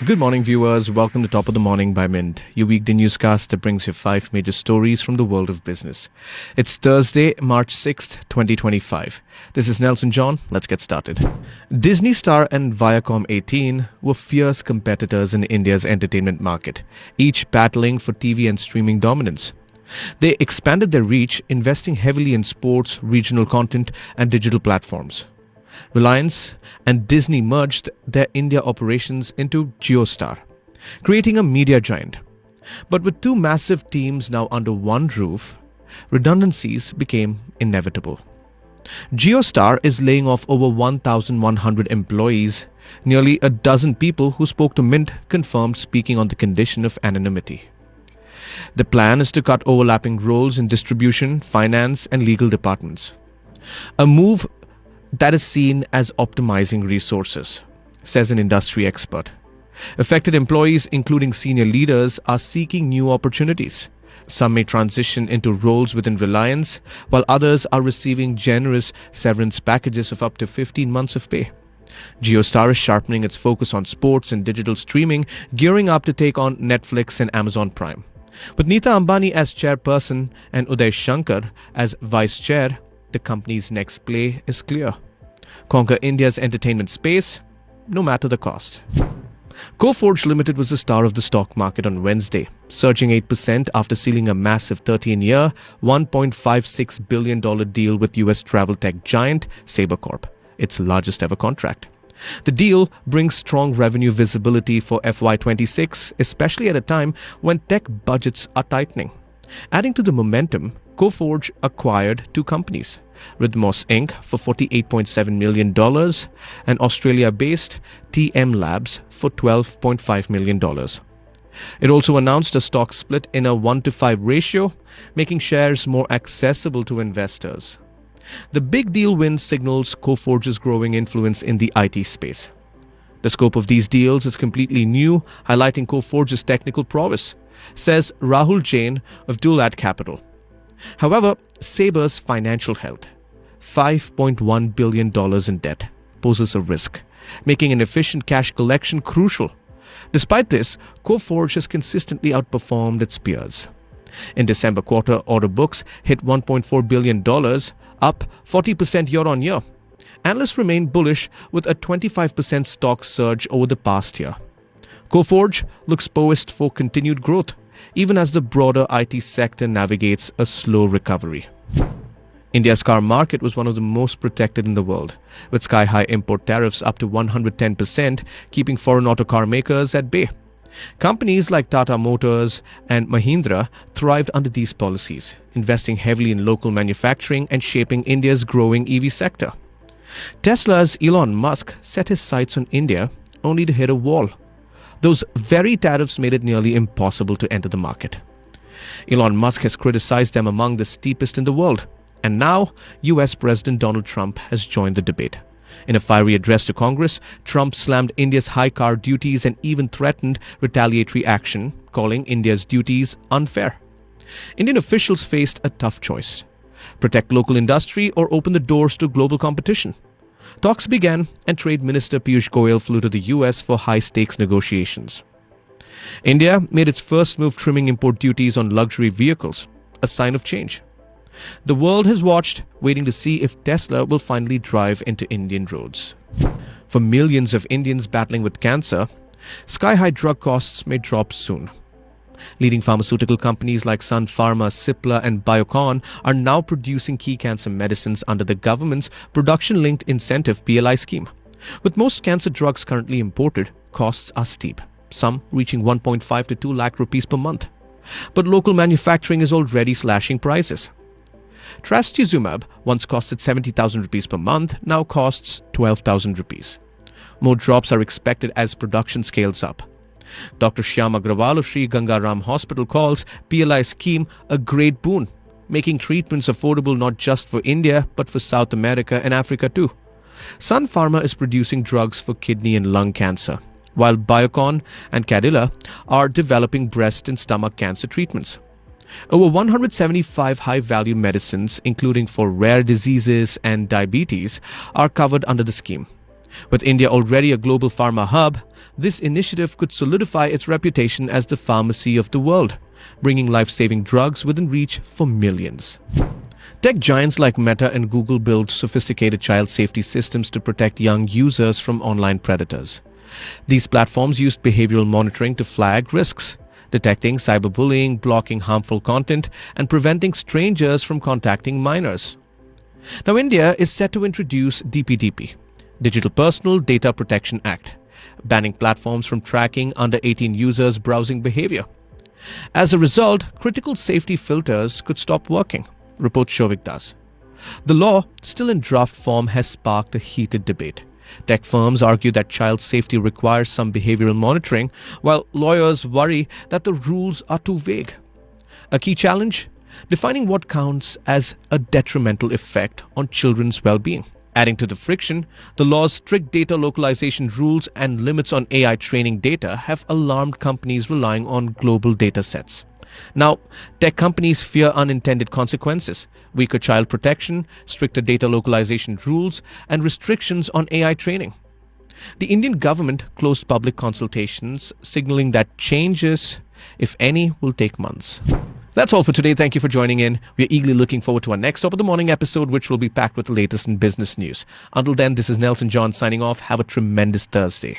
Good morning, viewers. Welcome to Top of the Morning by Mint, your weekday newscast that brings you 5 major stories from the world of business. It's Thursday, March 6th, 2025. This is Nelson John. Let's get started. Disney+Star and Viacom18 were fierce competitors in India's entertainment market, each battling for TV and streaming dominance. They expanded their reach, investing heavily in sports, regional content, and digital platforms. Reliance and Disney merged their India operations into JioStar, creating a media giant. But with two massive teams now under one roof, redundancies became inevitable. Geostar is laying off over 1,100 employees. Nearly a dozen people who spoke to Mint confirmed speaking on the condition of anonymity. The plan is to cut overlapping roles in distribution, finance, and legal departments. A move that is seen as optimizing resources, says an industry expert. Affected employees, including senior leaders, are seeking new opportunities. Some may transition into roles within Reliance, while others are receiving generous severance packages of up to 15 months of pay. JioStar is sharpening its focus on sports and digital streaming, gearing up to take on Netflix and Amazon Prime. With Nita Ambani as chairperson and Uday Shankar as vice chair, the company's next play is clear: conquer India's entertainment space, no matter the cost. Coforge Limited was the star of the stock market on Wednesday, surging 8% after sealing a massive 13-year, $1.56 billion deal with US travel tech giant Sabre Corp, its largest ever contract. The deal brings strong revenue visibility for FY26, especially at a time when tech budgets are tightening. Adding to the momentum, Coforge acquired two companies, Rhythmos Inc. for $48.7 million and Australia-based TM Labs for $12.5 million. It also announced a stock split in a 1-to-5 ratio, making shares more accessible to investors. The big deal win signals Coforge's growing influence in the IT space. The scope of these deals is completely new, highlighting Coforge's technical prowess, says Rahul Jain of Dulat Capital. However, Sabre's financial health, $5.1 billion in debt, poses a risk, making an efficient cash collection crucial. Despite this, Coforge has consistently outperformed its peers. In December quarter, order books hit $1.4 billion, up 40% year-on-year. Analysts remain bullish with a 25% stock surge over the past year. Coforge looks poised for continued growth, even as the broader IT sector navigates a slow recovery. India's car market was one of the most protected in the world, with sky-high import tariffs up to 110%, keeping foreign auto car makers at bay. Companies like Tata Motors and Mahindra thrived under these policies, investing heavily in local manufacturing and shaping India's growing EV sector. Tesla's Elon Musk set his sights on India only to hit a wall. Those very tariffs made it nearly impossible to enter the market. Elon Musk has criticized them among the steepest in the world, and now US President Donald Trump has joined the debate. In a fiery address to Congress, Trump slammed India's high car duties and even threatened retaliatory action, calling India's duties unfair. Indian officials faced a tough choice: protect local industry or open the doors to global competition. Talks began, and Trade Minister Piyush Goyal flew to the US for high-stakes negotiations. India made its first move, trimming import duties on luxury vehicles, a sign of change. The world has watched, waiting to see if Tesla will finally drive into Indian roads. For millions of Indians battling with cancer, sky-high drug costs may drop soon. Leading pharmaceutical companies like Sun Pharma, Cipla, and Biocon are now producing key cancer medicines under the government's production-linked incentive PLI scheme. With most cancer drugs currently imported, costs are steep, some reaching 1.5 to 2 lakh rupees per month. But local manufacturing is already slashing prices. Trastuzumab once costed 70,000 rupees per month, now costs 12,000 rupees. More drops are expected as production scales up. Dr. Shyam Agrawal of Sri Gangaram Hospital calls PLI scheme a great boon, making treatments affordable not just for India but for South America and Africa too. Sun Pharma is producing drugs for kidney and lung cancer, while Biocon and Cadila are developing breast and stomach cancer treatments. Over 175 high-value medicines, including for rare diseases and diabetes, are covered under the scheme. With India already a global pharma hub, this initiative could solidify its reputation as the pharmacy of the world, bringing life-saving drugs within reach for millions. Tech giants like Meta and Google build sophisticated child safety systems to protect young users from online predators. These platforms use behavioral monitoring to flag risks, detecting cyberbullying, blocking harmful content, and preventing strangers from contacting minors. Now, India is set to introduce DPDP, Digital Personal Data Protection Act, banning platforms from tracking under 18 users' browsing behavior. As a result, critical safety filters could stop working, reports Shovik Das. The law, still in draft form, has sparked a heated debate. Tech firms argue that child safety requires some behavioral monitoring, while lawyers worry that the rules are too vague. A key challenge? Defining what counts as a detrimental effect on children's well-being. Adding to the friction, the law's strict data localization rules and limits on AI training data have alarmed companies relying on global data sets. Now, tech companies fear unintended consequences, weaker child protection, stricter data localization rules, and restrictions on AI training. The Indian government closed public consultations, signaling that changes, if any, will take months. That's all for today. Thank you for joining in. We're eagerly looking forward to our next Top of the Morning episode, which will be packed with the latest in business news. Until then, this is Nelson John signing off. Have a tremendous Thursday.